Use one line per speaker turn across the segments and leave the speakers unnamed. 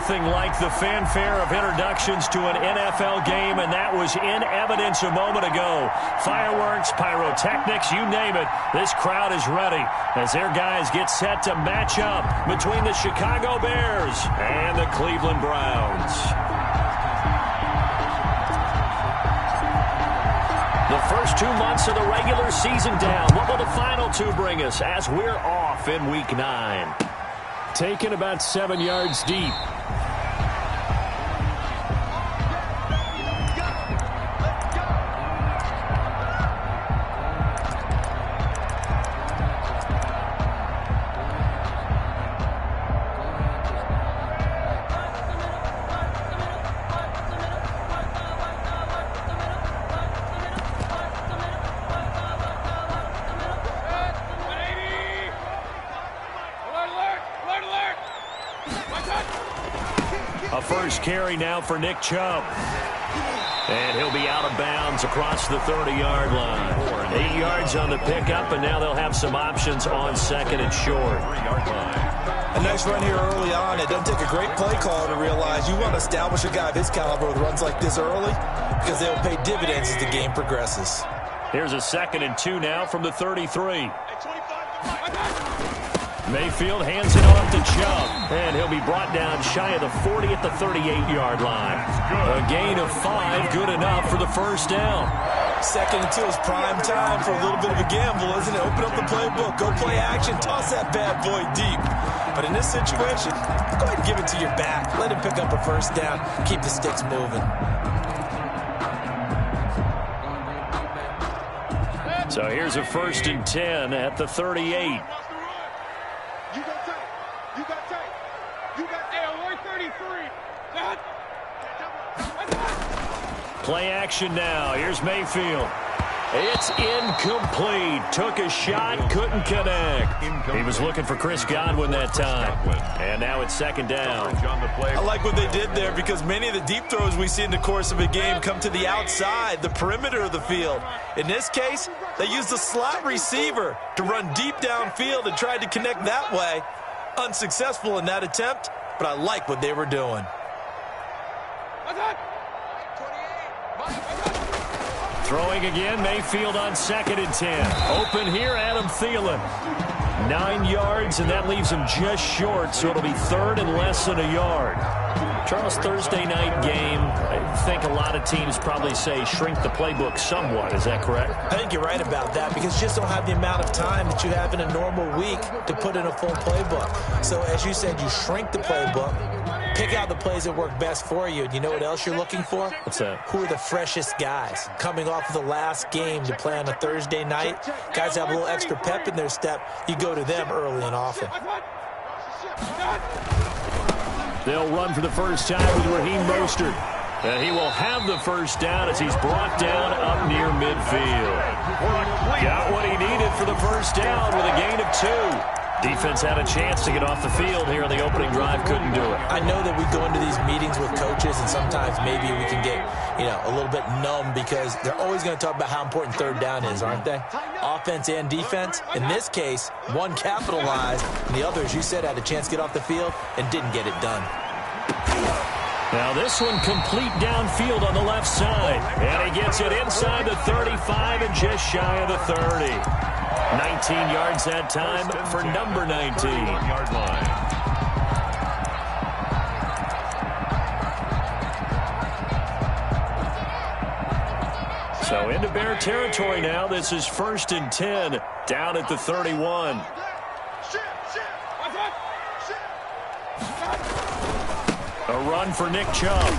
Nothing like the fanfare of introductions to an NFL game, and that was in evidence a moment ago. Fireworks, pyrotechnics, you name it. This crowd is ready as their guys get set to match up between the Chicago Bears and the Cleveland Browns. The first 2 months of the regular season down. What will the final two bring us as we're off in Week 9? Taken about 7 yards deep. A first carry now for Nick Chubb. And he'll be out of bounds across the 30-yard line. 8 yards on the pickup, and now they'll have some options on second and short.
A nice run here early on. It doesn't take a great play call to realize you want to establish a guy of his caliber with runs like this early because they'll pay dividends as the game progresses.
Here's a 2nd and 2 now from the 33. Mayfield hands it off to Chubb, and he'll be brought down shy of the 40 at the 38-yard line. A gain of 5, good enough for the first down.
2nd and 2 is prime time for a little bit of a gamble, isn't it? Open up the playbook, go play action, toss that bad boy deep. But in this situation, go ahead and give it to your back. Let him pick up a first down, keep the sticks moving.
So here's a 1st and 10 at the 38. Play action now. Here's Mayfield. It's incomplete. Took a shot, couldn't connect. He was looking for Chris Godwin that time. And now it's 2nd down.
I like what they did there because many of the deep throws we see in the course of a game come to the outside, the perimeter of the field. In this case, they used the slot receiver to run deep downfield and tried to connect that way. Unsuccessful in that attempt, but I like what they were doing.
Throwing again, Mayfield on 2nd and 10. Open here, Adam Thielen. 9 yards, and that leaves him just short, so it'll be 3rd and less than a yard. Charles, Thursday night game, I think a lot of teams probably say shrink the playbook somewhat. Is that correct?
I think you're right about that because you just don't have the amount of time that you have in a normal week to put in a full playbook. So as you said, you shrink the playbook, pick out the plays that work best for you. And you know what else you're looking for?
What's that?
Who are the freshest guys coming off of the last game to play on a Thursday night? Guys have a little extra pep in their step. You go to them early and often.
They'll run for the first time with Raheem Mostert. And he will have the first down as he's brought down up near midfield. Got what he needed for the first down with a gain of 2. Defense had a chance to get off the field here on the opening drive, couldn't do it.
I know that we go into these meetings with coaches, and sometimes maybe we can get, a little bit numb because they're always going to talk about how important 3rd down is, aren't they? Offense and defense. In this case, one capitalized, and the other, as you said, had a chance to get off the field and didn't get it done.
Now this one complete downfield on the left side. And he gets it inside the 35 and just shy of the 30. 19 yards that time for number 19. Yard line. So into Bear territory now. This is 1st and 10 down at the 31. A run for Nick Chubb.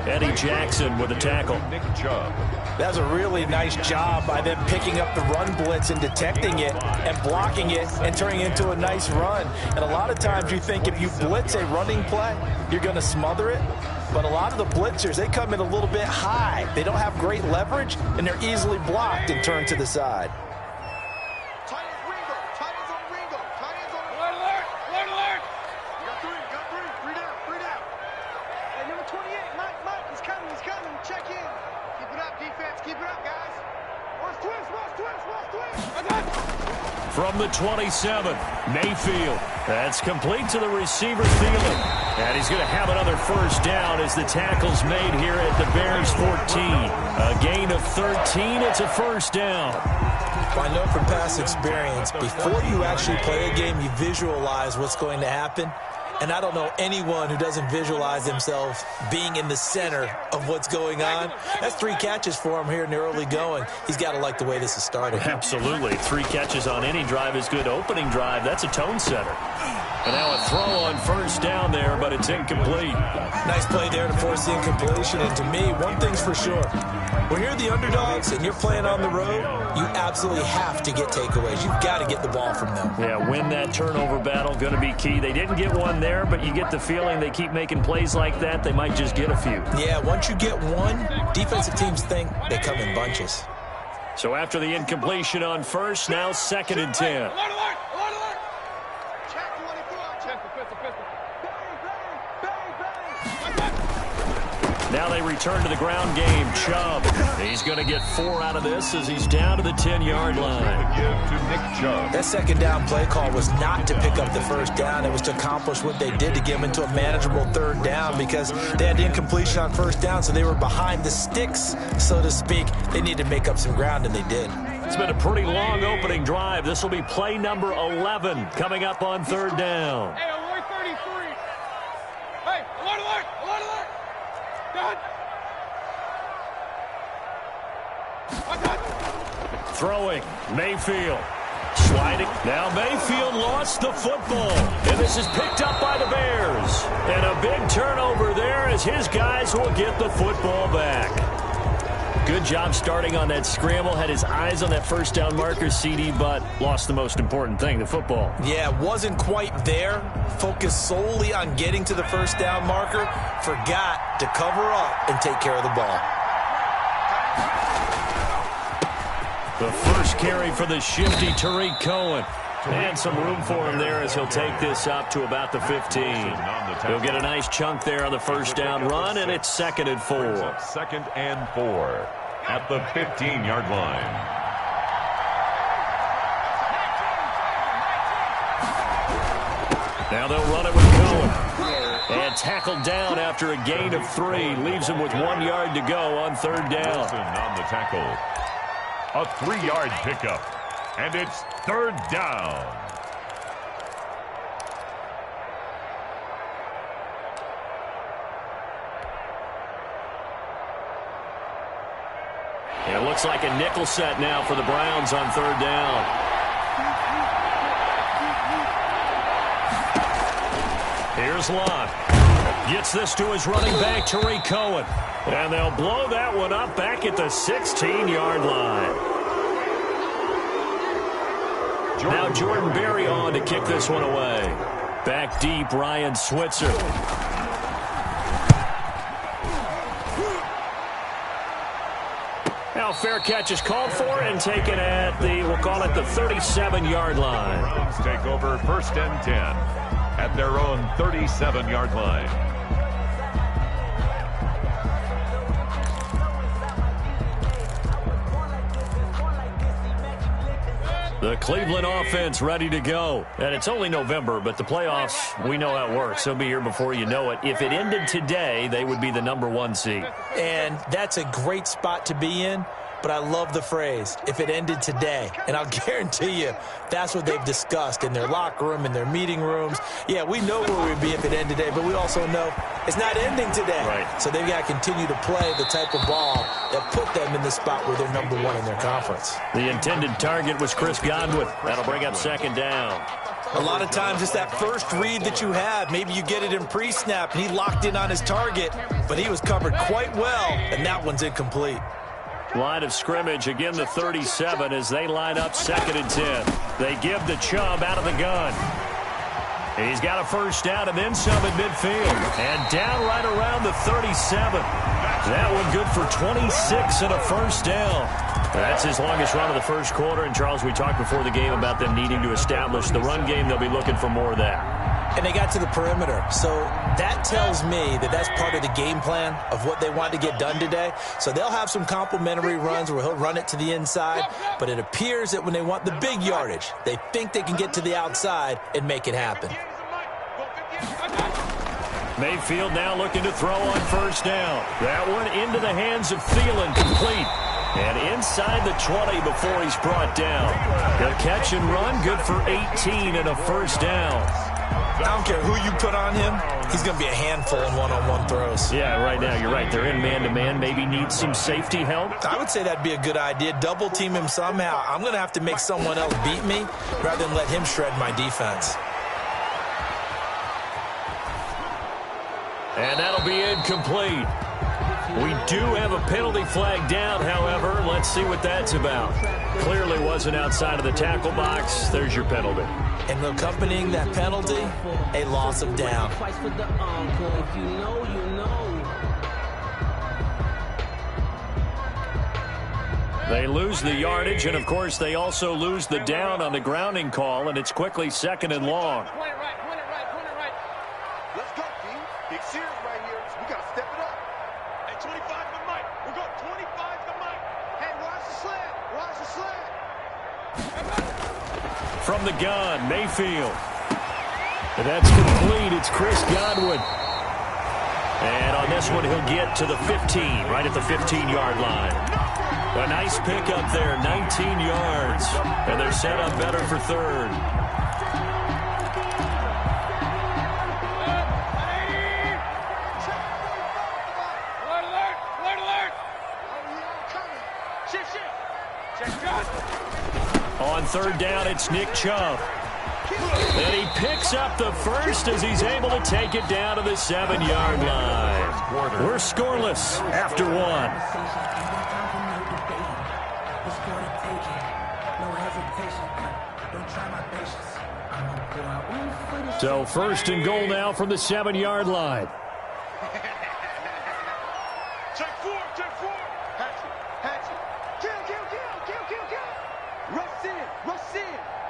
Eddie Jackson with a tackle. Nick Chubb.
That was a really nice job by them picking up the run blitz and detecting it and blocking it and turning it into a nice run. And a lot of times you think if you blitz a running play, you're going to smother it. But a lot of the blitzers, they come in a little bit high. They don't have great leverage, and they're easily blocked and turned to the side.
from the 27. Mayfield. That's complete to the receiver, Thielen. And he's going to have another first down as the tackle's made here at the Bears 14. A gain of 13. It's a first down.
I know from past experience, before you actually play a game, you visualize what's going to happen. And I don't know anyone who doesn't visualize themselves being in the center of what's going on. That's 3 catches for him here in the early going. He's got to like the way this is starting.
Absolutely. 3 catches on any drive is good. Opening drive, that's a tone setter. And now a throw on first down there, but it's incomplete.
Nice play there to force the incompletion. And to me, one thing's for sure. When you're the underdogs and you're playing on the road, you absolutely have to get takeaways. You've got to get the ball from them.
Yeah, win that turnover battle, going to be key. They didn't get one there, but you get the feeling they keep making plays like that, they might just get a few.
Yeah, once you get one, defensive teams think they come in bunches.
So after the incompletion on first, now 2nd and 10. Now they return to the ground game. Chubb. He's going to get 4 out of this as he's down to the 10-yard line.
That second down play call was not to pick up the first down. It was to accomplish what they did to get them into a manageable 3rd down because they had the incompletion on first down, so they were behind the sticks, so to speak. They needed to make up some ground, and they did.
It's been a pretty long opening drive. This will be play number 11 coming up on 3rd down.
Hey, alert 33. Hey, alert.
Throwing, Mayfield. Sliding. Now Mayfield lost the football. And this is picked up by the Bears. And a big turnover there as his guys will get the football back. Good job starting on that scramble. Had his eyes on that first down marker, CD, but lost the most important thing, the football.
Yeah, wasn't quite there. Focused solely on getting to the first down marker. Forgot to cover up and take care of the ball.
The first carry for the shifty Tariq Cohen. And some room for him there as he'll take this up to about the 15. He'll get a nice chunk there on the first down run, and it's 2nd and 4.
2nd and 4 at the 15-yard line.
Now they'll run it with Cohen. And tackled down after a gain of 3. Leaves him with 1 yard to go on 3rd down.
Wilson on the tackle. A 3-yard pickup. And it's 3rd down.
It looks like a nickel set now for the Browns on 3rd down. Here's Lott. Gets this to his running back, Tariq Cohen. And they'll blow that one up back at the 16-yard line. Now Jordan Berry on to kick this one away. Back deep, Ryan Switzer. Now fair catch is called for and taken at the, we'll call it the 37-yard line.
Browns take over 1st and 10 at their own 37-yard line.
The Cleveland offense ready to go. And it's only November, but the playoffs, we know how it works. They'll be here before you know it. If it ended today, they would be the #1 seed.
And that's a great spot to be in. But I love the phrase, if it ended today. And I'll guarantee you, that's what they've discussed in their locker room, in their meeting rooms. Yeah, we know where we'd be if it ended today, but we also know it's not ending today.
Right.
So they've got to continue to play the type of ball that put them in the spot where they're #1 in their conference.
The intended target was Chris Godwin. That'll bring up 2nd down.
A lot of times it's that first read that you have. Maybe you get it in pre-snap, and he locked in on his target, but he was covered quite well, and that one's incomplete.
Line of scrimmage, again the 37 as they line up 2nd and 10. They give the Chubb out of the gun. He's got a first down and then some at midfield. And down right around the 37. That one good for 26 and a first down. That's his longest run of the first quarter. And, Charles, we talked before the game about them needing to establish the run game. They'll be looking for more of that.
And they got to the perimeter. So that tells me that that's part of the game plan of what they want to get done today. So they'll have some complementary runs where he'll run it to the inside. But it appears that when they want the big yardage, they think they can get to the outside and make it happen.
Mayfield now looking to throw on first down. That one into the hands of Thielen, complete. And inside the 20 before he's brought down. The catch and run, good for 18 and a first down.
I don't care who you put on him, he's going to be a handful in one-on-one throws.
Yeah, right now, you're right. They're in man-to-man, maybe need some safety help.
I would say that'd be a good idea. Double team him somehow. I'm going to have to make someone else beat me rather than let him shred my defense.
And that'll be incomplete. We do have a penalty flag down, however. Let's see what that's about. Clearly wasn't outside of the tackle box. There's your penalty.
And accompanying that penalty, a loss of down.
They lose the yardage, and, of course, they also lose the down on the grounding call, and it's quickly 2nd and long.
Point it right. Let's go, team. Big series right here. So we got to step it up. Hey, 25 to the mic. We'll go 25 to the mic. Hey, watch the sled. Watch the sled.
From the gun, Mayfield. And that's complete. It's Chris Godwin. And on this one, he'll get to the 15, right at the 15-yard line. A nice pickup there, 19 yards. And they're set up better for third. On third down, it's Nick Chubb. And he picks up the first as he's able to take it down to the 7-yard line. We're scoreless after one. So first and goal now from the 7-yard line.
Check four. Hatch it.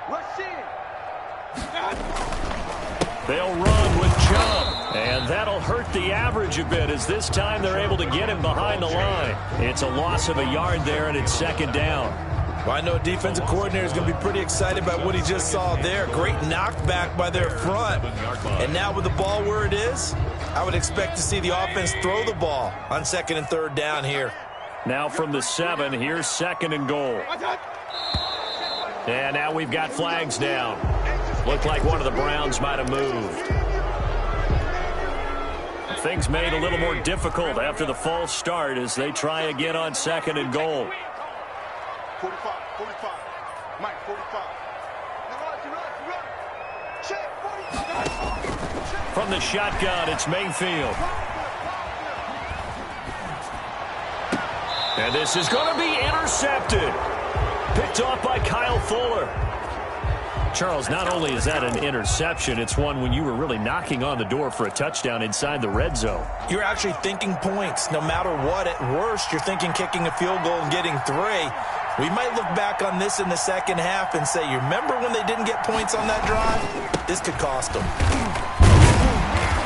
Rush in.
They'll run with Chubb, and that'll hurt the average a bit as this time they're able to get him behind the line. It's a loss of a yard there, and it's 2nd down.
Well, I know a defensive coordinator is going to be pretty excited about what he just saw there. Great knockback by their front. And now with the ball where it is, I would expect to see the offense throw the ball on 2nd and 3rd down here.
Now from the 7, here's 2nd and goal. And now we've got flags down. Looked like one of the Browns might have moved. Things made a little more difficult after the false start as they try again on 2nd and goal.
45. Mike, 45. Check, 45.
From the shotgun, it's Mayfield. And this is going to be intercepted. Picked off by Kyle Fuller. Charles, not only is that an interception, it's one when you were really knocking on the door for a touchdown inside the red zone.
You're actually thinking points. No matter what, at worst, you're thinking kicking a field goal and getting 3. We might look back on this in the second half and say, you remember when they didn't get points on that drive? This could cost them.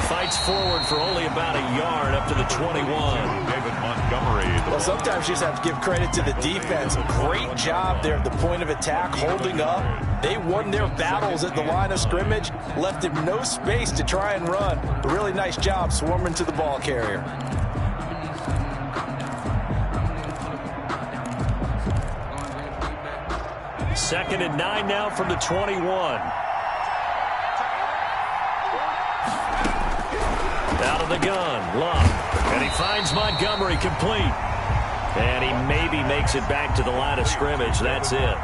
Fights forward for only about a yard up to the 21.
Well, sometimes you just have to give credit to the defense. Great job there at the point of attack, holding up. They won their battles at the line of scrimmage, left him no space to try and run. A really nice job swarming to the ball carrier.
Second and 9 now from the 21. Out of the gun, Love. And he finds Montgomery complete. And he maybe makes it back to the line of scrimmage. That's it.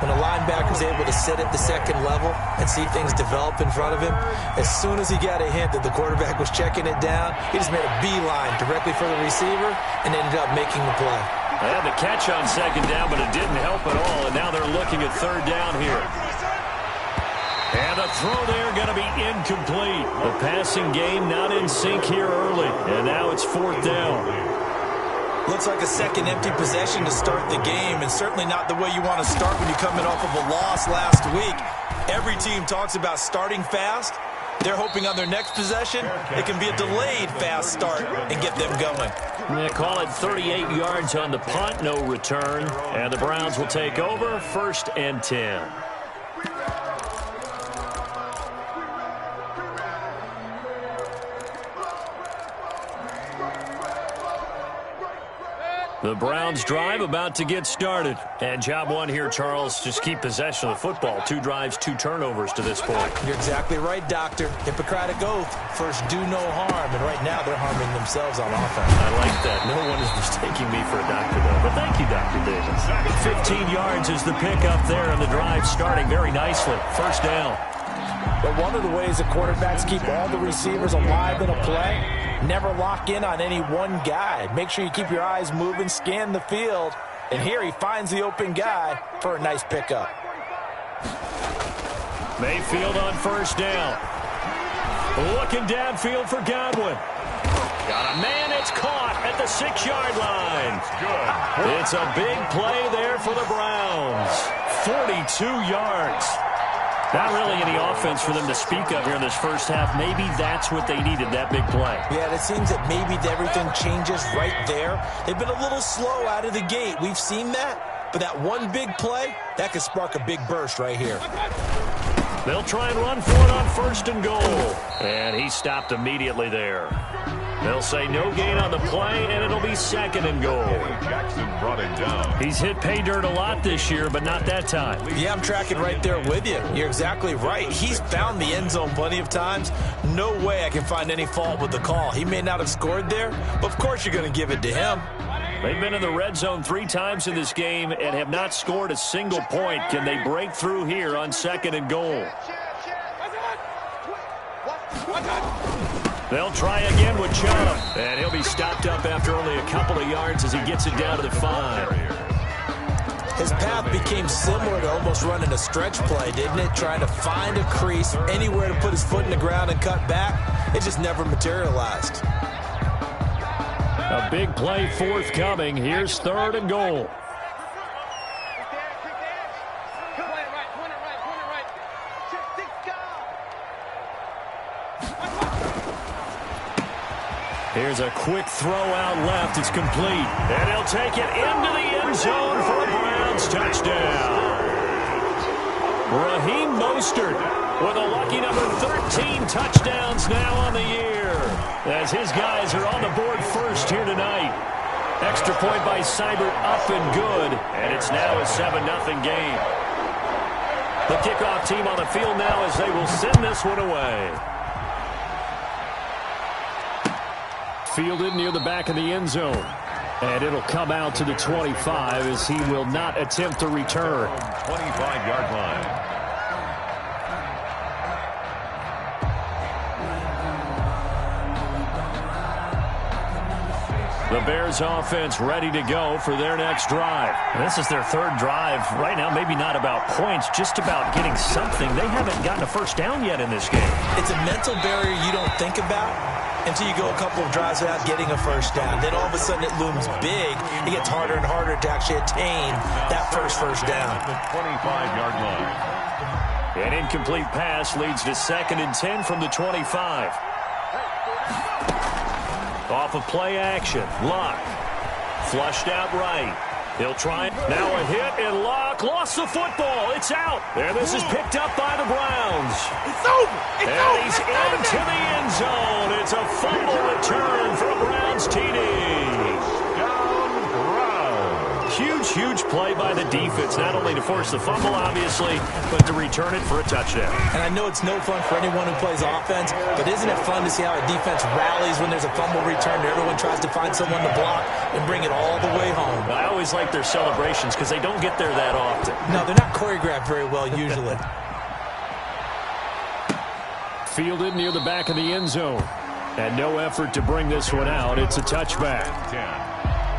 When a linebacker's able to sit at the second level and see things develop in front of him, as soon as he got a hint that the quarterback was checking it down, he just made a beeline directly for the receiver and ended up making the play.
They had the catch on 2nd down, but it didn't help at all. And now they're looking at 3rd down here. And the throw there going to be incomplete. The passing game not in sync here early. And now it's 4th down.
Looks like a second empty possession to start the game, and certainly not the way you want to start when you're coming off of a loss last week. Every team talks about starting fast. They're hoping on their next possession, it can be a delayed fast start and get them going.
They call it 38 yards on the punt, no return. And the Browns will take over, 1st and 10. The Browns drive about to get started. And job one here, Charles, just keep possession of the football. 2 drives, 2 turnovers to this point.
You're exactly right, Doctor. Hippocratic oath. First, do no harm. And right now, they're harming themselves on offense.
I like that. No one is mistaking me for a doctor, though. But thank you, Dr. Davis. 15 yards is the pickup there, and the drive starting very nicely. 1st down.
But one of the ways the quarterbacks keep all the receivers alive in a play, never lock in on any one guy. Make sure you keep your eyes moving, scan the field. And here he finds the open guy for a nice pickup.
Mayfield on 1st down. Looking downfield for Godwin. Got a man, it's caught at the 6-yard line.
Good.
It's a big play there for the Browns. 42 yards. Not really any offense for them to speak of here in this first half. Maybe that's what they needed, that big play.
Yeah, it seems that maybe everything changes right there. They've been a little slow out of the gate. We've seen that. But that one big play, that could spark a big burst right here.
They'll try and run for it on 1st and goal. And he stopped immediately there. They'll say no gain on the play, and it'll be 2nd and goal.
Jackson brought it down.
He's hit pay dirt a lot this year, but not that time.
Yeah, I'm tracking right there with you. You're exactly right. He's found the end zone plenty of times. No way I can find any fault with the call. He may not have scored there, but of course you're going to give it to him.
They've been in the red zone 3 times in this game and have not scored a single point. Can they break through here on 2nd and goal? They'll try again with Chubb, and he'll be stopped up after only a couple of yards as he gets it down to the 5.
His path became similar to almost running a stretch play, didn't it? Trying to find a crease, anywhere to put his foot in the ground and cut back. It just never materialized.
A big play forthcoming. Here's 3rd and goal. Here's a quick throw out left. It's complete. And he'll take it into the end zone for a Browns touchdown. Raheem Mostert with a lucky number 13 touchdowns now on the year, as his guys are on the board first here tonight. Extra point by Seibert up and good, and it's now a 7-0 game. The kickoff team on the field now as they will send this one away. Fielded near the back of the end zone. And it'll come out to the 25 as he will not attempt to return.
25-yard line.
The Bears offense ready to go for their next drive. And this is their 3rd drive. Right now, maybe not about points, just about getting something. They haven't gotten a first down yet in this game.
It's a mental barrier you don't think about until you go a couple of drives without getting a first down. Then all of a sudden it looms big. It gets harder and harder to actually attain that first down.
The 25-yard line.
An incomplete pass leads to 2nd and 10 from the 25. Off of play action. Luck. Flushed out right. He'll try it. Now a hit, and Luck lost the football. It's out. And this is picked up by the Browns.
It's over.
And he's into the end zone. It's a fumble return for a Browns TD. Huge play by the defense, not only to force the fumble, obviously, but to return it for a touchdown.
And I know it's no fun for anyone who plays offense, but isn't it fun to see how a defense rallies when there's a fumble return and everyone tries to find someone to block and bring it all the way home?
I always like their celebrations because they don't get there that often.
No, they're not choreographed very well usually.
Fielded near the back of the end zone. And no effort to bring this one out. It's a touchback.
10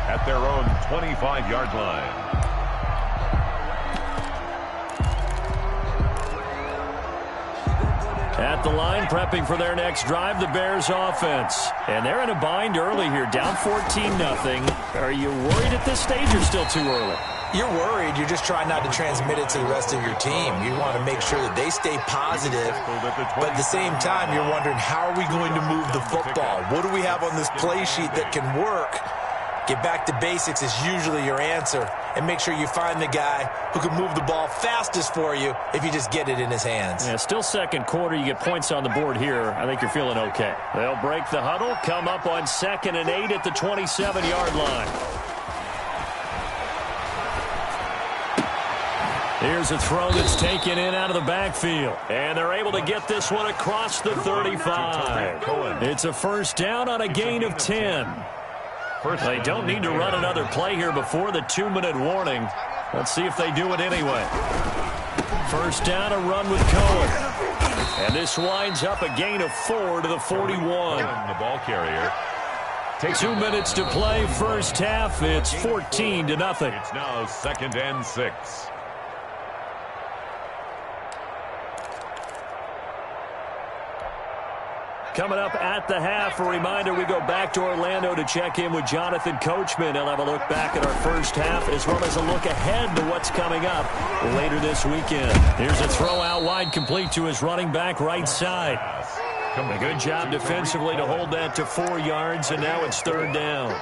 at their own 25-yard line.
At the line, prepping for their next drive, the Bears offense. And they're in a bind early here, down 14-0. Are you worried at this stage or still too early?
You're worried. You're just trying not to transmit it to the rest of your team. You want to make sure that they stay positive, but at the same time, you're wondering, how are we going to move the football? What do we have on this play sheet that can work? Get back to basics is usually your answer, and make sure you find the guy who can move the ball fastest for you if you just get it in his hands.
Yeah, still second quarter. You get points on the board here. I think you're feeling okay. They'll break the huddle, come up on 2nd and 8 at the 27-yard line. Here's a throw that's taken in out of the backfield. And they're able to get this one across the 35. It's a first down on a gain of 10. They don't need to run another play here before the 2-minute warning. Let's see if they do it anyway. First down, a run with Cohen. And this winds up a gain of 4 to the 41.
The ball carrier.
2 minutes to play, first half. It's 14-0.
It's now 2nd and 6.
Coming up at the half, a reminder, we go back to Orlando to check in with Jonathan Coachman. He'll have a look back at our first half as well as a look ahead to what's coming up later this weekend. Here's a throw out wide, complete to his running back right side. A good job defensively to hold that to 4 yards, and now it's 3rd down.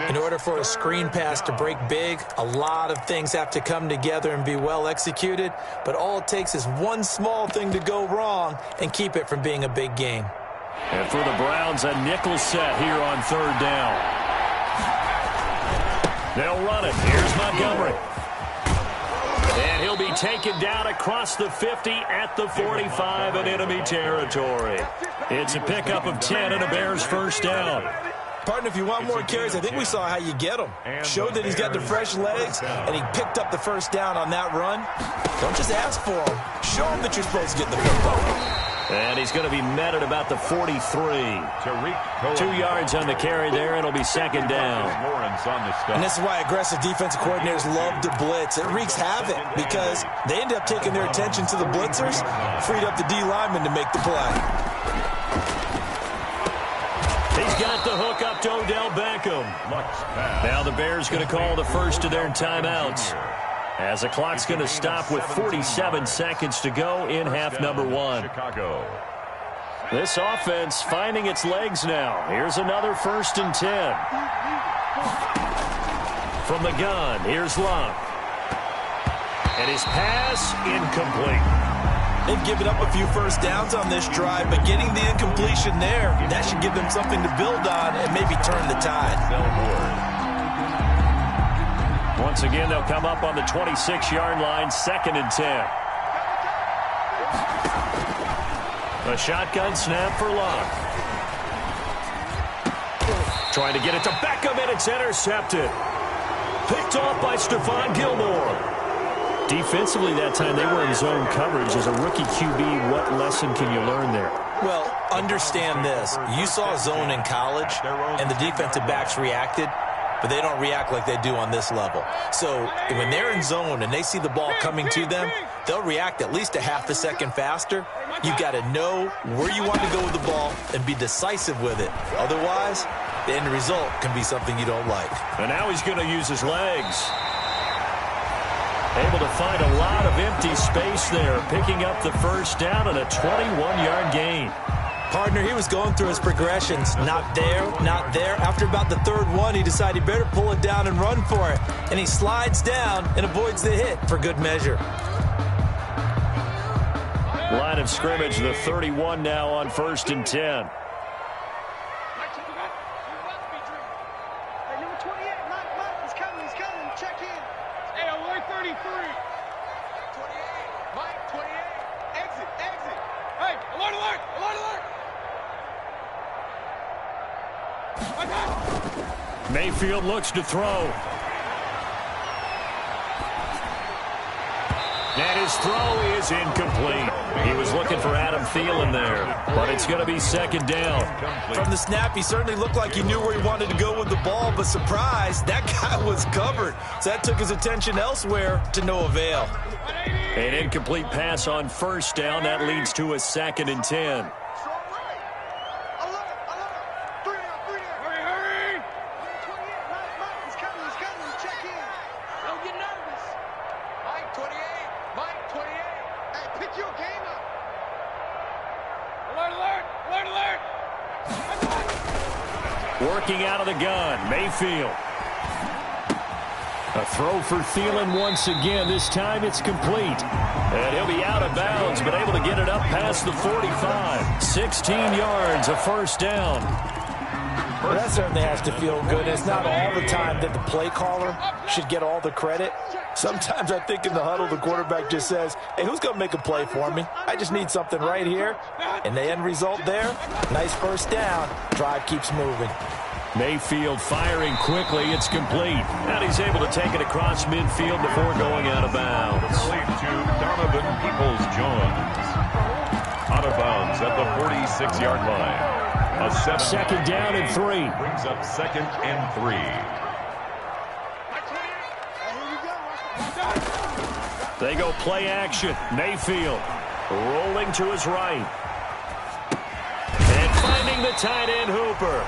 In order for a screen pass to break big, a lot of things have to come together and be well executed, but all it takes is one small thing to go wrong and keep it from being a big game.
And for the Browns, a nickel set here on 3rd down. They'll run it. Here's Montgomery. And he'll be taken down across the 50 at the 45 in enemy territory. It's a pickup of 10 and a Bears first down.
Partner, if you want more carries, I think we saw how you get him. Showed that he's got the fresh legs, and he picked up the first down on that run. Don't just ask for him. Show him that you're supposed to get the football.
And he's going to be met at about the 43. 2 yards on the carry there. It'll be 2nd down.
And this is why aggressive defensive coordinators love to blitz. It wreaks havoc because they end up taking their attention to the blitzers, freed up the D lineman to make the play.
He's got the hook up to Odell Beckham. Now the Bears going to call the first of their timeouts, as the clock's going to stop with 47 seconds to go in half number 1.
Chicago.
This offense finding its legs now. Here's another 1st and 10. From the gun, here's Love. And his pass incomplete.
They've given up a few first downs on this drive, but getting the incompletion there, that should give them something to build on and maybe turn the tide.
Once again, they'll come up on the 26-yard line, 2nd and 10. A shotgun snap for Love. Trying to get it to Beckham, and it's intercepted. Picked off by Stephon Gilmore. Defensively that time, they were in zone coverage. As a rookie QB, what lesson can you learn there?
Well, understand this. You saw zone in college, and the defensive backs reacted, but they don't react like they do on this level. So when they're in zone and they see the ball coming to them, they'll react at least a half a second faster. You've got to know where you want to go with the ball and be decisive with it. Otherwise, the end result can be something you don't like.
And now he's going to use his legs. Able to find a lot of empty space there, picking up the first down and a 21-yard gain.
Partner, he was going through his progressions. Not there, not there. After about the 3rd one, he decided he better pull it down and run for it. And he slides down and avoids the hit for good measure.
Line of scrimmage, the 31 now on 1st and 10. Mayfield looks to throw. And his throw is incomplete. He was looking for Adam Thielen there, but it's going to be 2nd down.
From the snap, he certainly looked like he knew where he wanted to go with the ball, but surprise, that guy was covered. So that took his attention elsewhere to no avail.
An incomplete pass on first down. That leads to a 2nd and 10. Working out of the gun, Mayfield. A throw for Thielen once again. This time it's complete. And he'll be out of bounds, but able to get it up past the 45. 16 yards, a first down.
Well, that certainly has to feel good. It's not all the time that the play caller should get all the credit. Sometimes I think in the huddle, the quarterback just says, hey, who's going to make a play for me? I just need something right here. And the end result there, nice first down. Drive keeps moving.
Mayfield firing quickly. It's complete. And he's able to take it across midfield before going out of bounds.
To Donovan Peoples-Jones. Out of bounds at the 46-yard line. A
2nd down and 3.
Brings up 2nd and 3.
They go play action. Mayfield rolling to his right. And finding the tight end Hooper.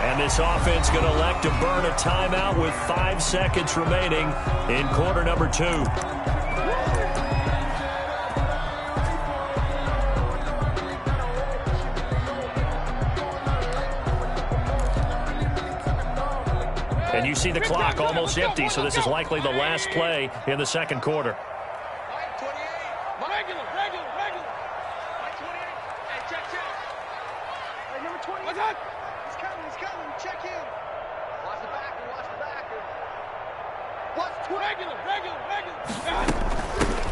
And this offense going to elect to burn a timeout with 5 seconds remaining in quarter number 2. And you see the clock almost empty, so this is likely the last play in the 2nd quarter.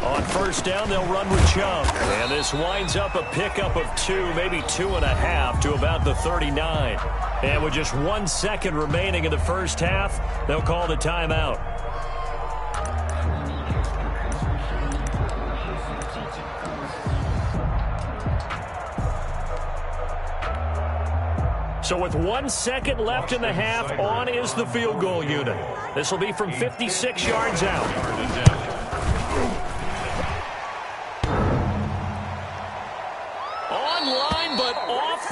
On first down, they'll run with Chubb. And this winds up a pickup of 2, maybe 2.5 to about the 39. And with just 1 second remaining in the first half, they'll call the timeout. So with 1 second left in the half, on is the field goal unit. This will be from 56 yards out.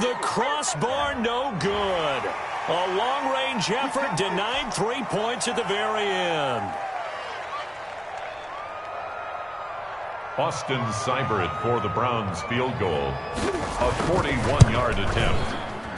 The crossbar, no good. A long-range effort denied 3 points at the very end.
Austin Seibert for the Browns field goal. A 41-yard attempt.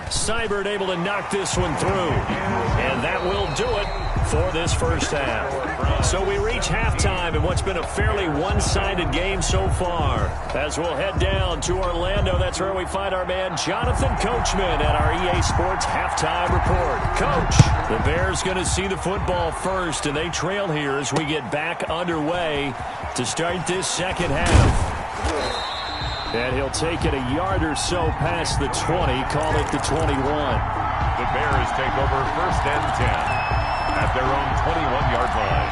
Seibert able to knock this one through. And that will do it for this first half. So we reach halftime in what's been a fairly one-sided game so far. As we'll head down to Orlando, that's where we find our man Jonathan Coachman at our EA Sports Halftime Report. Coach, the Bears going to see the football first, and they trail here as we get back underway to start this second half. And he'll take it a yard or so past the 20, call it the 21.
The Bears take over 1st and 10 at their own 21-yard line.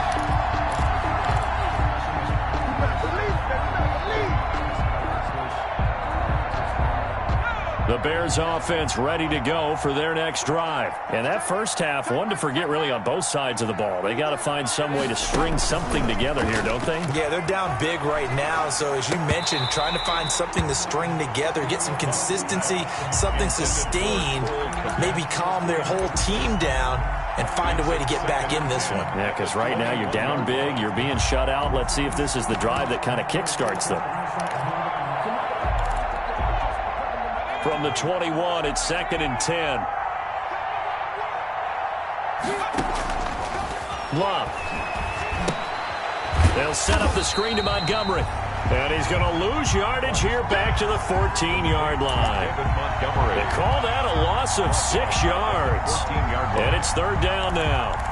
The Bears offense ready to go for their next drive. And that first half, one to forget really on both sides of the ball. They got to find some way to string something together here, don't they?
Yeah, they're down big right now. So as you mentioned, trying to find something to string together, get some consistency, something sustained, maybe calm their whole team down and find a way to get back in this one.
Yeah, because right now you're down big, you're being shut out. Let's see if this is the drive that kind of kickstarts them. From the 21, it's 2nd and 10. Love. They'll set up the screen to Montgomery. And he's going to lose yardage here back to the 14-yard line. They call that a loss of 6 yards. And it's 3rd down now.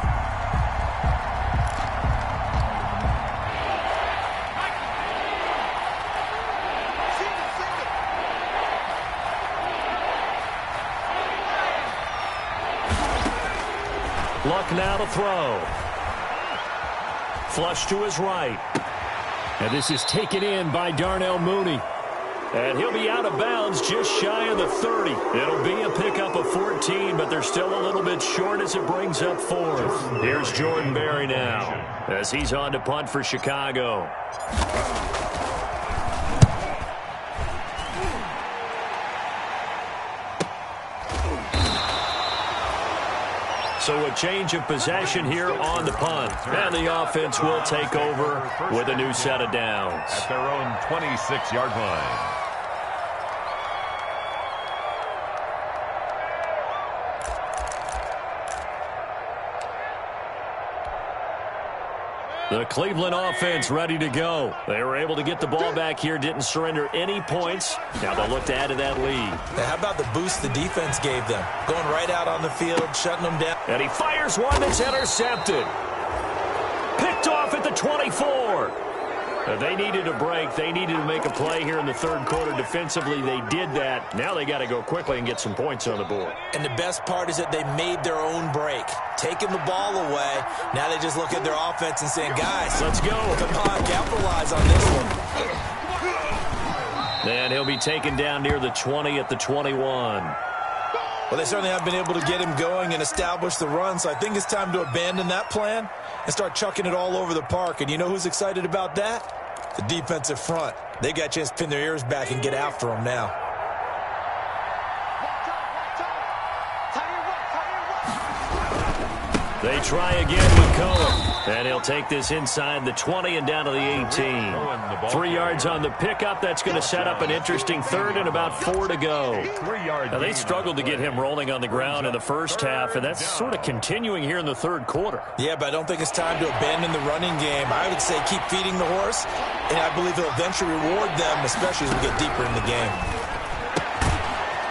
Luck now to throw. Flush to his right. And this is taken in by Darnell Mooney. And he'll be out of bounds just shy of the 30. It'll be a pickup of 14, but they're still a little bit short as it brings up 4th. Here's Jordan Berry now as he's on to punt for Chicago. So a change of possession here on the punt. And the offense will take over with a new set of downs.
At their own 26-yard line.
The Cleveland offense ready to go. They were able to get the ball back here, didn't surrender any points. Now they'll look to add to that lead.
Now, how about the boost the defense gave them? Going right out on the field, shutting them down.
And he fires one that's intercepted. Picked off at the 24. They needed a break. They needed to make a play here in the third quarter defensively. They did that. Now they got to go quickly and get some points on the board.
And the best part is that they made their own break. Taking the ball away. Now they just look at their offense and saying, guys,
let's go.
Come on, capitalize on this one.
And he'll be taken down near the 20 at the 21.
Well, they certainly have been able to get him going and establish the run, so I think it's time to abandon that plan and start chucking it all over the park. And you know who's excited about that? The defensive front. They got a chance to pin their ears back and get after him now.
They try again with Cohen. And he'll take this inside the 20 and down to the 18. 3 yards on the pickup. That's going to set up an interesting third and about 4 to go. Now, they struggled to get him rolling on the ground in the first half, and that's sort of continuing here in the third quarter.
Yeah, but I don't think it's time to abandon the running game. I would say keep feeding the horse, and I believe he'll eventually reward them, especially as we get deeper in the game.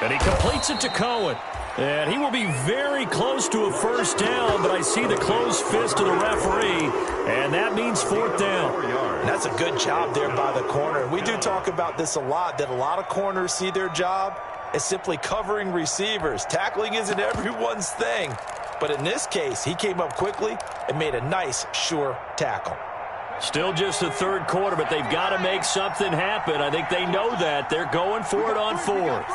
And he completes it to Cohen. And he will be very close to a first down, but I see the closed fist of the referee, and that means fourth down.
And that's a good job there by the corner. We do talk about this a lot, that a lot of corners see their job as simply covering receivers. Tackling isn't everyone's thing. But in this case, he came up quickly and made a nice, sure tackle.
Still just the third quarter, but they've got to make something happen. I think they know that. They're going for it on fourth.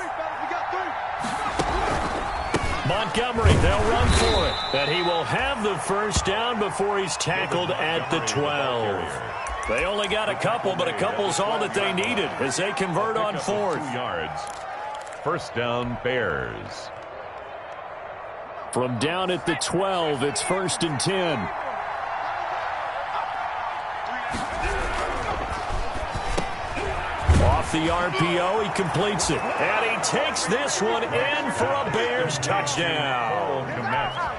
Montgomery, they'll run for it. And he will have the first down before he's tackled at the 12. They only got a couple, but a couple's all that they needed as they convert on fourth.
2 yards. First down, Bears.
From down at the 12, it's 1st and 10. Off the RPO, he completes it. And he takes this one in for a Bears touchdown.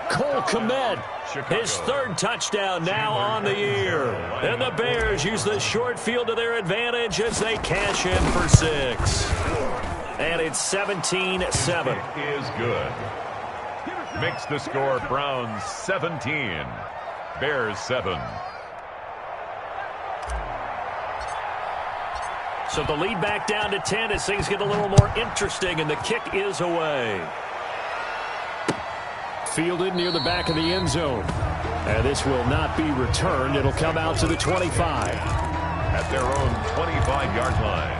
Cole Kmet, his third touchdown now on the year. And the Bears use the short field to their advantage as they cash in for 6. And it's 17-7.
Is good. Makes the score Browns 17, Bears 7.
So the lead back down to 10 as things get a little more interesting, and the kick is away. Fielded near the back of the end zone. And this will not be returned. It'll come out to the 25.
At their own 25-yard line.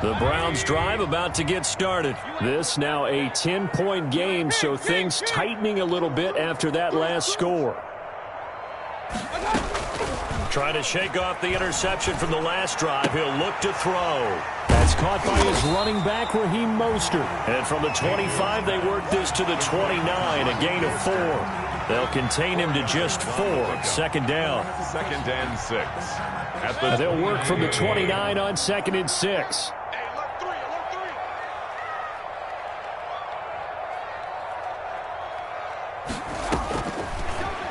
The Browns drive about to get started. This now a 10-point game, so things tightening a little bit after that last score. Trying to shake off the interception from the last drive. He'll look to throw. That's caught by his running back, Raheem Mostert. And from the 25, they work this to the 29, a gain of 4. They'll contain him to just 4. Second down.
2nd and 6.
They'll work from the 29 on 2nd and 6.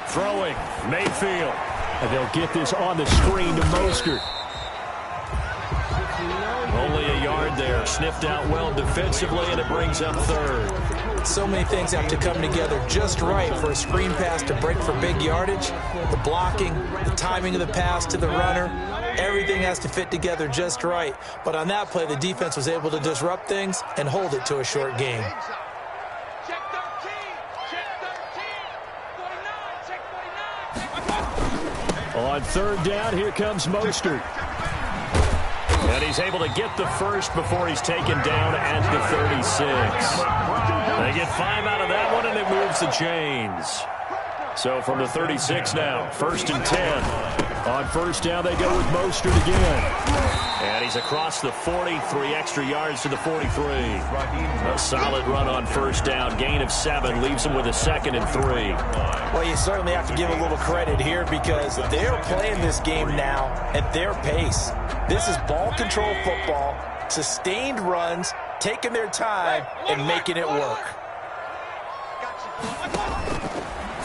Throwing, Mayfield. And they'll get this on the screen to Mostert. Only a yard there. Sniffed out well defensively, and it brings up 3rd.
So many things have to come together just right for a screen pass to break for big yardage. The blocking, the timing of the pass to the runner, everything has to fit together just right. But on that play, the defense was able to disrupt things and hold it to a short game. On 3rd down, here comes Mostert.
And he's able to get the first before he's taken down at the 36. They get 5 out of that one, and it moves the chains. So from the 36 now, 1st and 10. On first down, they go with Mostert again. And he's across the 40, 3 extra yards to the 43. A solid run on first down, gain of 7, leaves him with a 2nd and 3.
Well, you certainly have to give a little credit here because they're playing this game now at their pace. This is ball control football, sustained runs, taking their time, and making it work.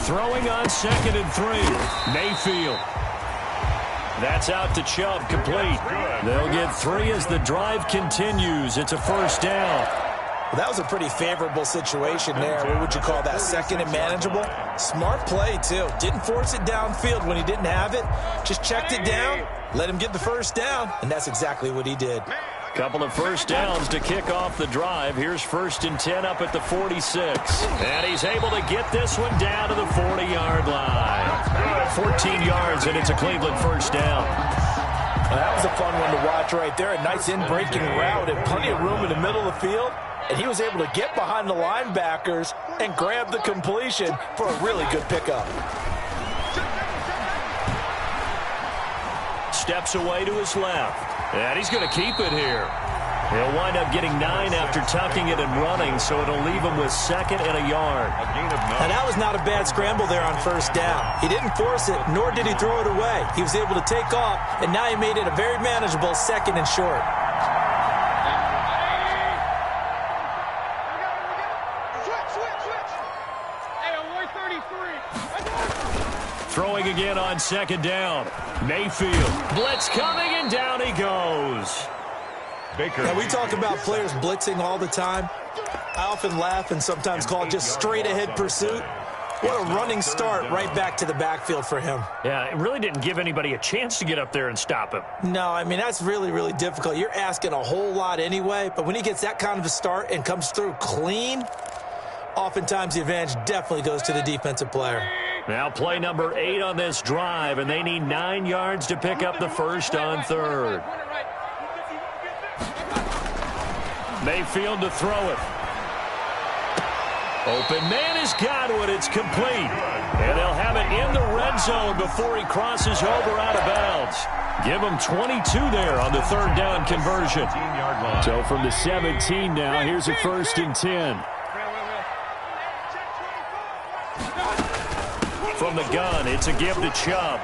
Throwing on 2nd and 3, Mayfield. That's out to Chubb, complete. They'll get 3 as the drive continues. It's a first down.
Well, that was a pretty favorable situation there. What would you call that, 2nd and manageable? Smart play, too. Didn't force it downfield when he didn't have it. Just checked it down, let him get the first down, and that's exactly what he did.
Couple of first downs to kick off the drive. Here's 1st and 10 up at the 46. And he's able to get this one down to the 40-yard line. 14 yards, and it's a Cleveland first down.
Well, that was a fun one to watch right there. A nice in-breaking route and plenty of room in the middle of the field. And he was able to get behind the linebackers and grab the completion for a really good pickup.
Steps away to his left. And he's going to keep it here. He'll wind up getting 9 after tucking it and running, so it'll leave him with 2nd and a yard.
Now, that was not a bad scramble there on first down. He didn't force it, nor did he throw it away. He was able to take off, and now he made it a very manageable 2nd and short.
Throwing again on 2nd down. Mayfield. Blitz coming, and down he goes.
Baker. Now, we talk about players blitzing all the time. I often laugh and sometimes call it just straight-ahead pursuit. What a running start right back to the backfield for him.
Yeah, it really didn't give anybody a chance to get up there and stop him.
No, I mean, that's really, really difficult. You're asking a whole lot anyway, but when he gets that kind of a start and comes through clean, oftentimes the advantage definitely goes to the defensive player.
Now play number 8 on this drive, and they need 9 yards to pick up the first on 3rd. Mayfield to throw it. Open man is Godwin. It's complete. And they'll have it in the red zone before he crosses over out of bounds. Give him 22 there on the 3rd down conversion. So from the 17 now, here's a 1st and 10. From the gun, it's a give to Chubb.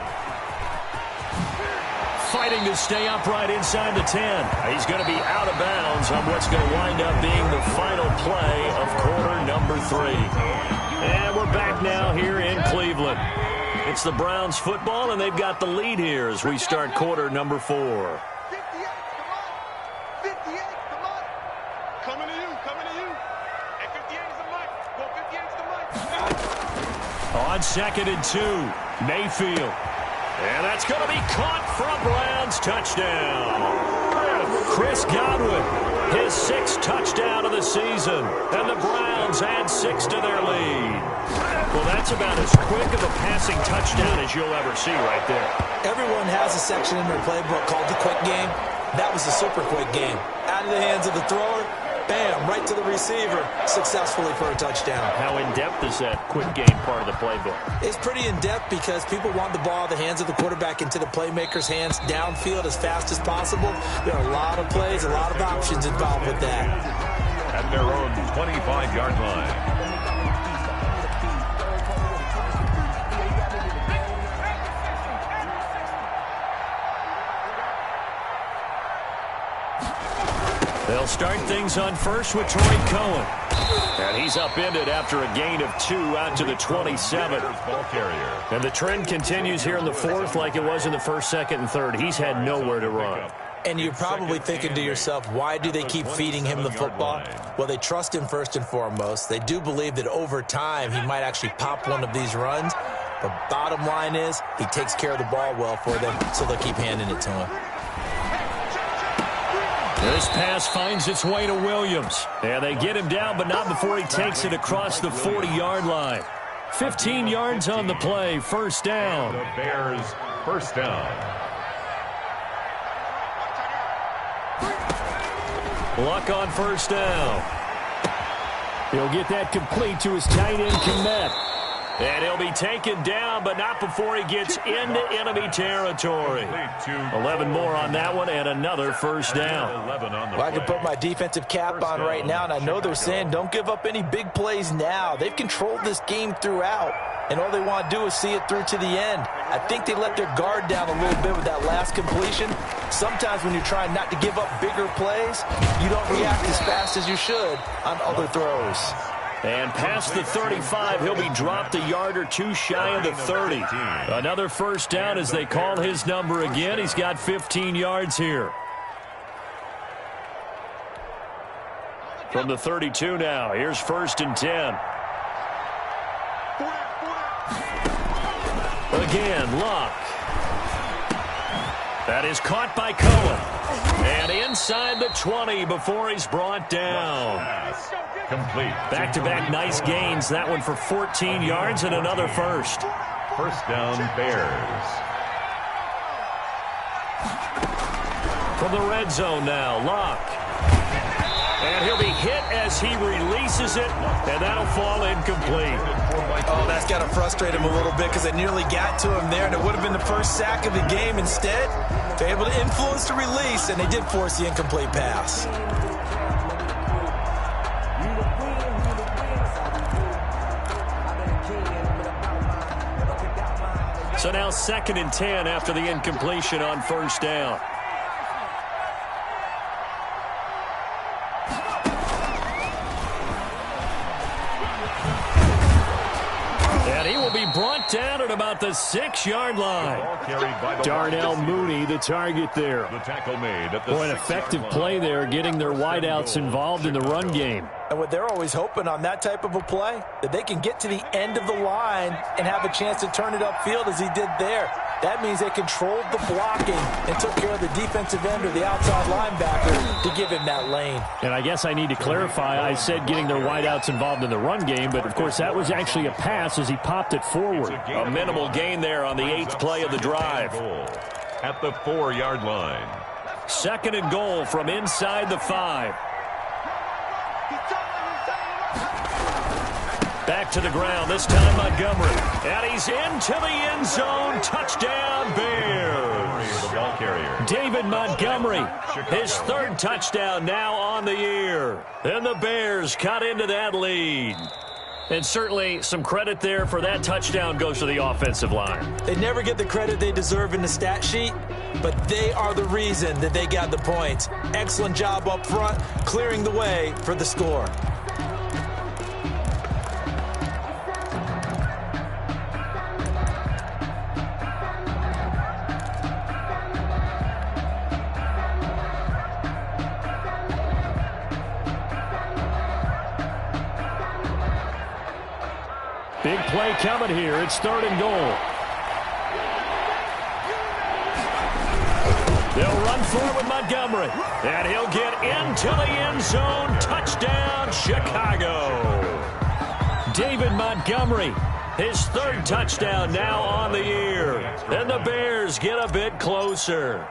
Fighting to stay upright inside the 10. He's going to be out of bounds on what's going to wind up being the final play of quarter number 3. And we're back now here in Cleveland. It's the Browns football, and they've got the lead here as we start quarter number 4.
58, come on. Coming to you, coming to you. And 58 is the mic. Go 58 is the mic.
On 2nd and 2, Mayfield. And that's going to be caught for a Browns touchdown. Chris Godwin, his 6th touchdown of the season. And the Browns add 6 to their lead. Well, that's about as quick of a passing touchdown as you'll ever see right there.
Everyone has a section in their playbook called the quick game. That was a super quick game. Out of the hands of the thrower, bam, right to the receiver, successfully for a touchdown.
How in-depth is that quick game part of the playbook?
It's pretty in-depth because people want the ball in the hands of the quarterback into the playmaker's hands downfield as fast as possible. There are a lot of plays, a lot of options involved with that.
At their own 25-yard line.
They'll start things on first with Troy Cohen. And he's upended after a gain of 2 out to the 27. And the trend continues here in the 4th like it was in the 1st, 2nd, and 3rd. He's had nowhere to run.
And you're probably thinking to yourself, why do they keep feeding him the football? Well, they trust him first and foremost. They do believe that over time he might actually pop one of these runs. But bottom line is he takes care of the ball well for them, so they'll keep handing it to him.
This pass finds its way to Williams. And they get him down, but not before he takes it across the 40-yard line. 15 yards on the play, first down.
The Bears, first down.
Luck on first down. He'll get that complete to his tight end, Kombat. And he'll be taken down, but not before he gets into enemy territory. 11 more on that one, and another first down.
Well, I can put my defensive cap on right now, and I know they're saying don't give up any big plays now. They've controlled this game throughout, and all they want to do is see it through to the end. I think they let their guard down a little bit with that last completion. Sometimes when you're trying not to give up bigger plays, you don't react as fast as you should on other throws.
And past the 35, he'll be dropped a yard or two shy of the 30. Another first down as they call his number again. He's got 15 yards here. From the 32 now, here's 1st and 10. Again, Luck. That is caught by Cohen. And inside the 20 before he's brought down.
Complete.
Back-to-back nice gains. That one for 14 yards and another first.
First down, Bears.
From the red zone now, Luck. And he'll be hit as he releases it, and that'll fall incomplete.
Oh, that's got to frustrate him a little bit because they nearly got to him there, and it would have been the first sack of the game. Instead, they're able to influence the release, and they did force the incomplete pass.
So now 2nd and 10 after the incompletion on first down. And he will be brought down at about the 6-yard line. Darnell Mooney, the target there.
The tackle made at the
Boy, an effective play there, getting their wideouts involved in the run game.
And what they're always hoping on that type of a play, that they can get to the end of the line and have a chance to turn it upfield as he did there. That means they controlled the blocking and took care of the defensive end or the outside linebacker to give him that lane.
And I guess I need to clarify, I said getting their wideouts involved in the run game, but of course that was actually a pass as he popped it forward. A minimal gain there on the 8th play of the drive.
At the 4-yard line.
2nd and goal from inside the 5. Back to the ground, this time Montgomery. And he's into the end zone. Touchdown, Bears.
The ball carrier.
David Montgomery, his 3rd touchdown now on the year. And the Bears cut into that lead. And certainly some credit there for that touchdown goes to the offensive line.
They never get the credit they deserve in the stat sheet, but they are the reason that they got the points. Excellent job up front, clearing the way for the score.
Big play coming here. It's 3rd and goal. They'll run for it with Montgomery. And he'll get into the end zone. Touchdown, Chicago. David Montgomery, his 3rd touchdown now on the year. And the Bears get a bit closer.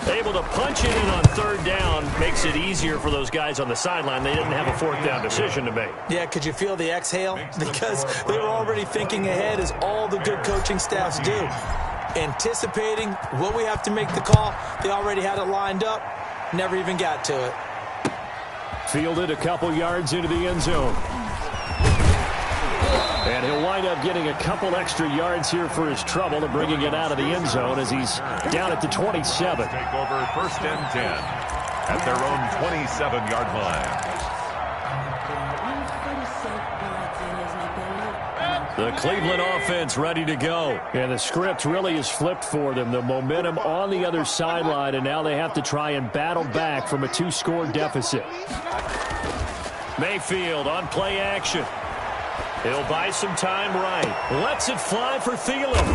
Able to punch it in on 3rd down makes it easier for those guys on the sideline. They didn't have a 4th down decision to make.
Yeah, could you feel the exhale? Because they were already thinking ahead, as all the good coaching staffs do. Anticipating what we have to make the call. They already had it lined up. Never even got to it.
Fielded a couple yards into the end zone. And he'll wind up getting a couple extra yards here for his trouble to bringing it out of the end zone as he's down at the 27.
Take over 1st and 10 at their own 27-yard line.
The Cleveland offense ready to go. And the script really is flipped for them. The momentum on the other sideline, and now they have to try and battle back from a 2-score deficit. Mayfield on play action. He'll buy some time right. Lets it fly for Thielen.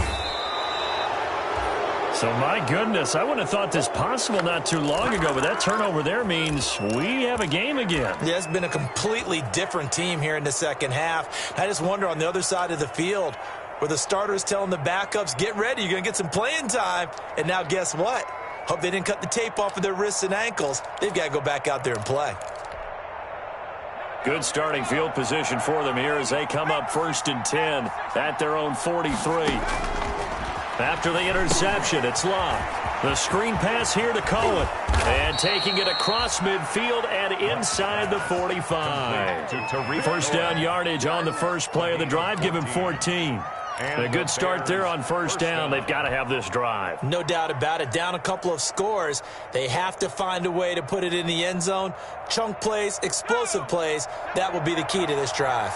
So, my goodness, I wouldn't have thought this possible not too long ago, but that turnover there means we have a game again.
Yeah, it's been a completely different team here in the 2nd half. I just wonder on the other side of the field where the starters telling the backups, get ready, you're going to get some playing time. And now guess what? Hope they didn't cut the tape off of their wrists and ankles. They've got to go back out there and play.
Good starting field position for them here as they come up 1st and 10 at their own 43. After the interception, it's Love. The screen pass here to Cohen. And taking it across midfield and inside the 45. First down yardage on the first play of the drive. Give him 14. And a good start there on first down. They've got to have this drive.
No doubt about it. Down a couple of scores. They have to find a way to put it in the end zone. Chunk plays, explosive plays. That will be the key to this drive.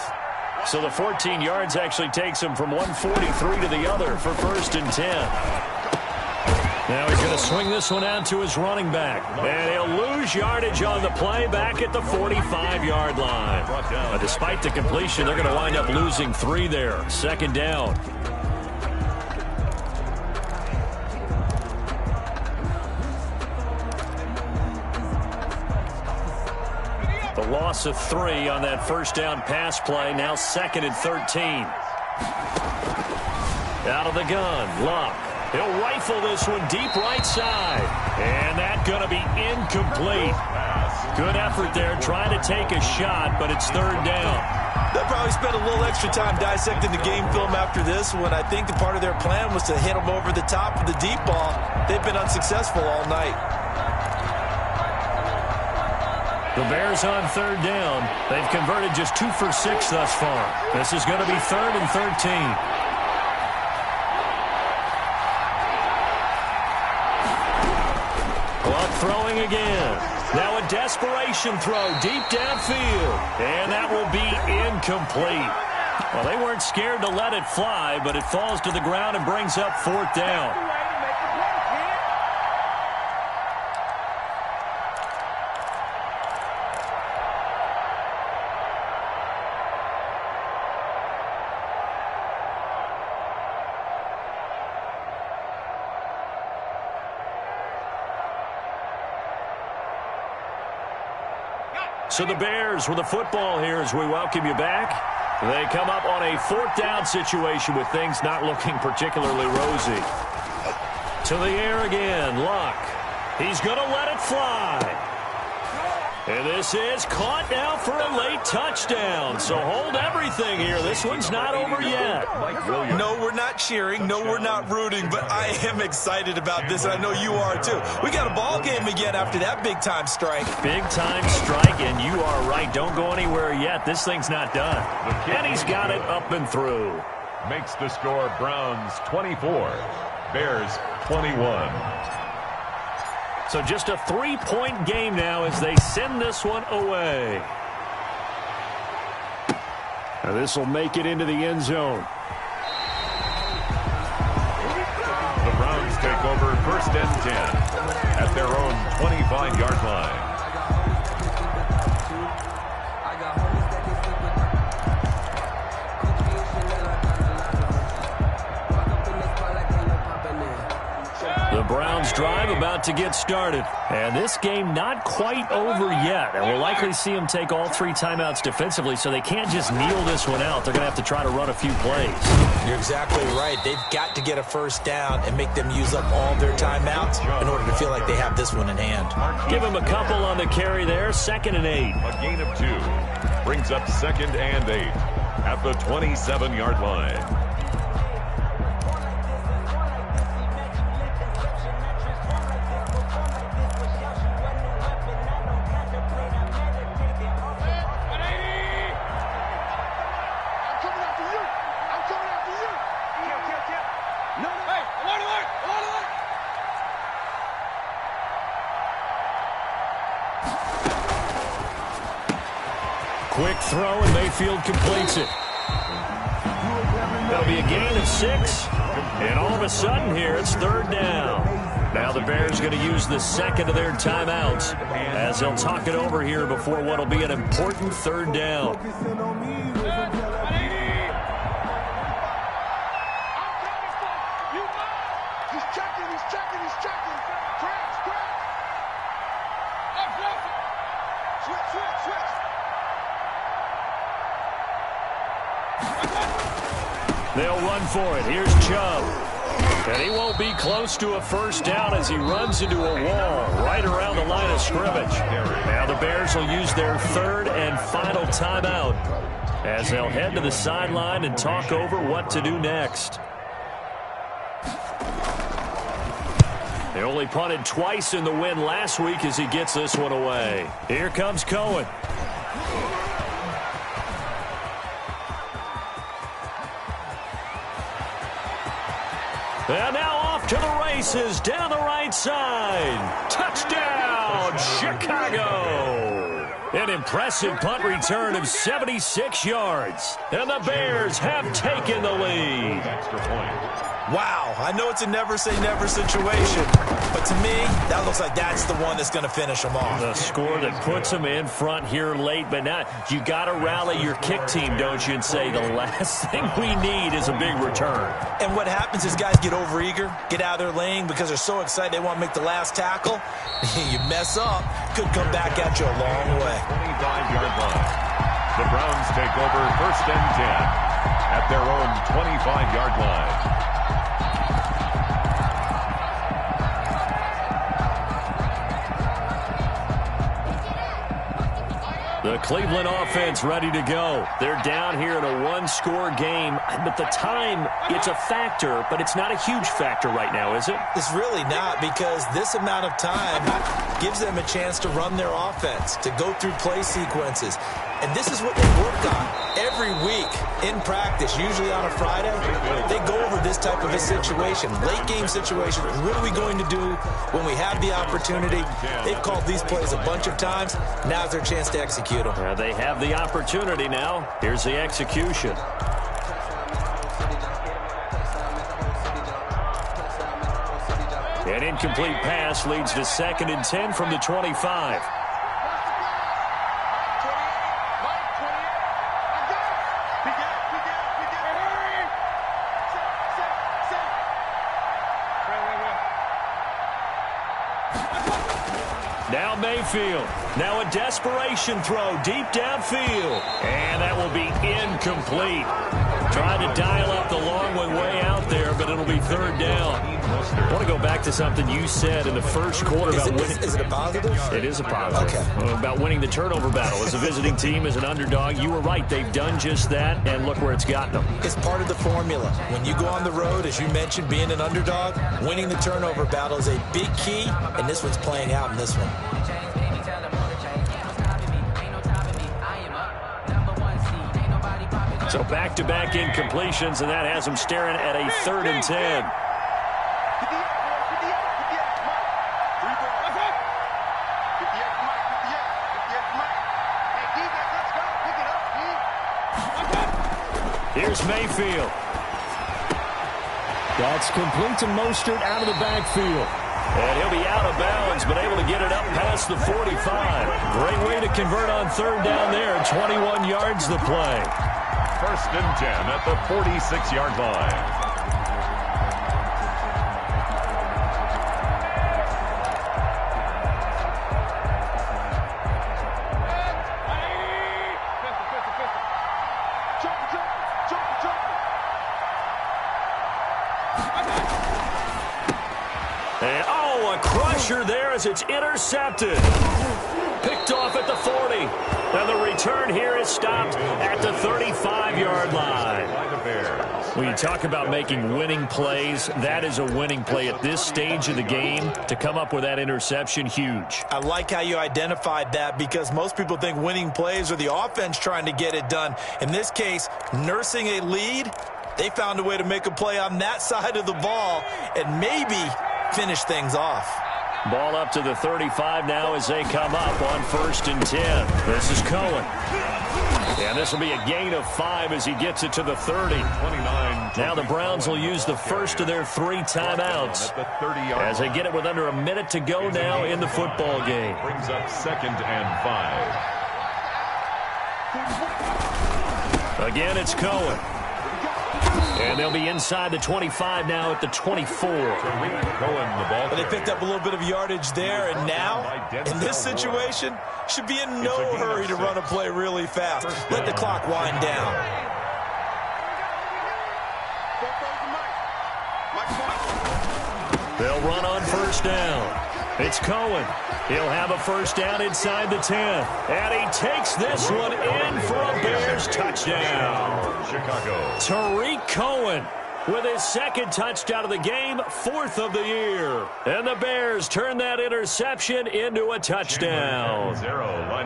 So the 14 yards actually takes him from 143 to the other for 1st and 10. Now he's going to swing this one out to his running back. And he'll lose yardage on the play back at the 45-yard line. But despite the completion, they're going to wind up losing 3 there. 2nd down. The loss of 3 on that first down pass play. Now 2nd and 13. Out of the gun, Luck. He'll rifle this one deep right side. And that's going to be incomplete. Good effort there trying to take a shot, but it's 3rd down.
They'll probably spend a little extra time dissecting the game film after this one. I think the part of their plan was to hit them over the top of the deep ball. They've been unsuccessful all night.
The Bears on 3rd down. They've converted just 2 for 6 thus far. This is going to be 3rd and 13. Throwing again. Now a desperation throw deep downfield. And that will be incomplete. Well, they weren't scared to let it fly, but it falls to the ground and brings up 4th down. So the Bears with the football here as we welcome you back. They come up on a 4th down situation with things not looking particularly rosy. To the air again, Luck. He's going to let it fly. And this is caught now for a late touchdown. So hold everything here. This one's not over yet.
No, we're not cheering. No, we're not rooting. But I am excited about this. I know you are, too. We got a ball game again after that big-time strike.
Big-time strike, and you are right. Don't go anywhere yet. This thing's not done. And he's got it up and through.
Makes the score Browns 24, Bears 21.
So just a 3-point game now as they send this one away. Now this will make it into the end zone.
The Browns take over 1st and 10 at their own 25-yard line.
The Browns drive about to get started. And this game not quite over yet. And we'll likely see them take all 3 timeouts defensively, so they can't just kneel this one out. They're going to have to try to run a few plays.
You're exactly right. They've got to get a 1st down and make them use up all their timeouts in order to feel like they have this one in hand.
Give them a couple on the carry there. 2nd and 8.
A gain of 2 brings up 2nd and 8 at the 27-yard line.
Quick throw, and Mayfield completes it. That'll be a gain of 6. And all of a sudden here, it's 3rd down. Now the Bears going to use the 2nd of their timeouts as they'll talk it over here before what will be an important 3rd down. They'll run for it. Here's Chubb. And he won't be close to a first down as he runs into a wall right around the line of scrimmage. Now the Bears will use their third and final timeout as they'll head to the sideline and talk over what to do next. They only punted twice in the win last week as he gets this one away. Here comes Cohen. And now off to the races down the right side. Touchdown, Chicago. An impressive punt return of 76 yards. And the Bears have taken the lead.
Extra point.
Wow, I know it's a never-say-never situation, but to me, that looks like that's the one that's going to finish them off.
The score that puts them in front here late, but now you got to rally your kick team, don't you, and say the last thing we need is a big return.
And what happens is guys get overeager, get out of their lane because they're so excited they want to make the last tackle. You mess up, could come back at you a long way.
25-yard line. The Browns take over 1st and 10 at their own 25-yard line.
The Cleveland offense ready to go. They're down here in a one-score game, but the time, it's a factor, but it's not a huge factor right now, is it?
It's really not, because this amount of time gives them a chance to run their offense, to go through play sequences. And this is what they work on every week in practice, usually on a Friday. They go over this type of a situation, late-game situation. What are we going to do when we have the opportunity? They've called these plays a bunch of times. Now's their chance to execute them.
They have the opportunity now. Here's the execution. An incomplete pass leads to 2nd and 10 from the 25. Now Mayfield. Now a desperation throw deep downfield. And that will be incomplete. Trying to dial up the long one way out there, but it'll be 3rd down. I want to go back to something you said in the first quarter about winning.
Is it a positive?
It is a positive.
Okay.
About winning the turnover battle. As a visiting team, as an underdog, you were right. They've done just that, and look where it's gotten them.
It's part of the formula. When you go on the road, as you mentioned, being an underdog, winning the turnover battle is a big key, and this one's playing out in this one.
So back-to-back incompletions, and that has them staring at a 3rd and 10. Here's Mayfield. That's complete to Mostert out of the backfield. And he'll be out of bounds, but able to get it up past the 45. Great way to convert on 3rd down there. 21 yards the play.
1st and 10 at the 46-yard line.
And, a crusher there as it's intercepted. Picked off at the 40. And the return here is stopped at the 35-yard line. When you talk about making winning plays, that is a winning play at this stage of the game. To come up with that interception, huge.
I like how you identified that, because most people think winning plays are the offense trying to get it done. In this case, nursing a lead, they found a way to make a play on that side of the ball and maybe finish things off.
Ball up to the 35 now as they come up on 1st and 10. This is Cohen. And this will be a gain of 5 as he gets it to the 30. Now the Browns will use the first of their 3 timeouts as they get it with under a minute to go now in the football game.
Brings up 2nd and 5.
Again, it's Cohen. And they'll be inside the 25 now at the 24.
Well, they picked up a little bit of yardage there, and now, in this situation, should be in no hurry to run a play really fast. Let the clock wind down.
They'll run on first down. It's Cohen. He'll have a first down inside the 10. And he takes this one in for a Bears touchdown.
Chicago.
Tariq Cohen with his second touchdown of the game, 4th of the year. And the Bears turn that interception into a touchdown.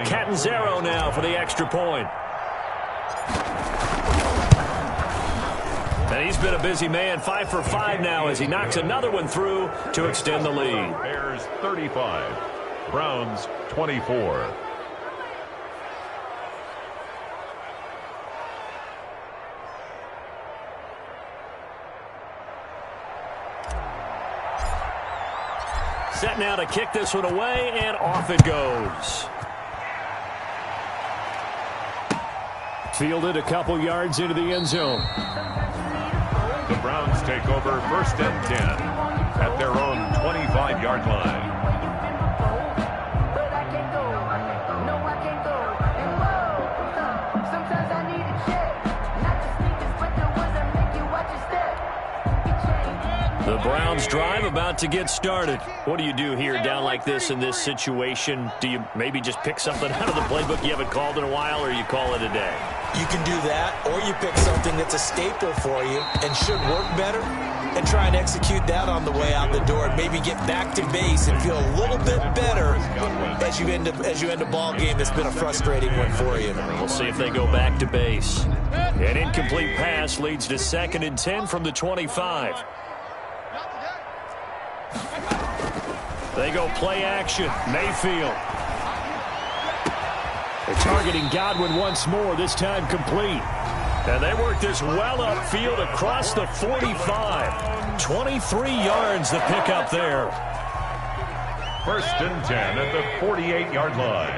Catanzaro now for the extra point. And he's been a busy man, 5 for 5 now as he knocks another one through to extend the lead.
Bears 35, Browns 24.
Set now to kick this one away, and off it goes. Fielded a couple yards into the end zone.
The Browns take over 1st and 10 at their own 25-yard line.
The Browns drive about to get started. What do you do here down like this in this situation? Do you maybe just pick something out of the playbook you haven't called in a while, or you call it a day?
You can do that, or you pick something that's a staple for you and should work better and try and execute that on the way out the door and maybe get back to base and feel a little bit better as you end a ball game that's been a frustrating one for you.
We'll see if they go back to base. An incomplete pass leads to 2nd and 10 from the 25. They go play action. Mayfield. They're targeting Godwin once more, this time complete. And they work this well upfield across the 45. 23 yards the pickup there.
1st and 10 at the 48-yard line.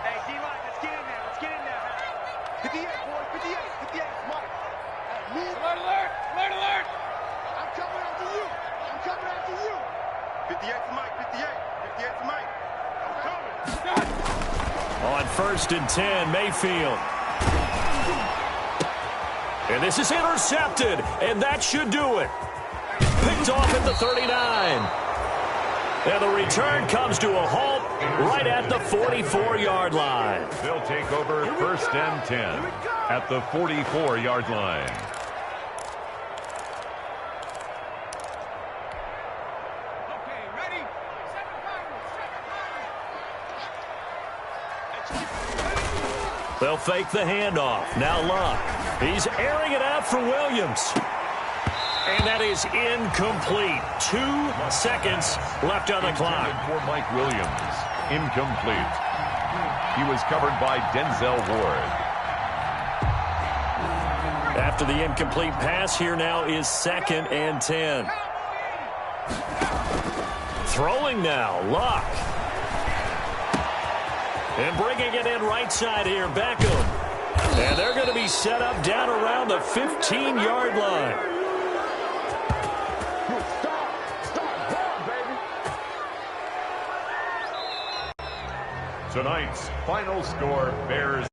Hey, D-line, let's get in there. Let's get in there. 58, boys. 58. 58. Smart. Hey, move. Alert, alert. Alert, alert. I'm coming after you. I'm coming after you. 58 to Mike. 58. 58 to Mike. I'm coming.
On 1st and 10, Mayfield. And this is intercepted, and that should do it. Picked off at the 39. And the return comes to a halt right at the 44-yard line.
They'll take over 1st and 10 at the 44-yard line.
They'll fake the handoff. Now Luck. He's airing it out for Williams. And that is incomplete. 2 seconds left on the clock.
For Mike Williams. Incomplete. He was covered by Denzel Ward.
After the incomplete pass, here now is 2nd and 10. Throwing now. Luck. And bringing it in right side here, Beckham. And they're going to be set up down around the 15-yard line.
Tonight's final score, Bears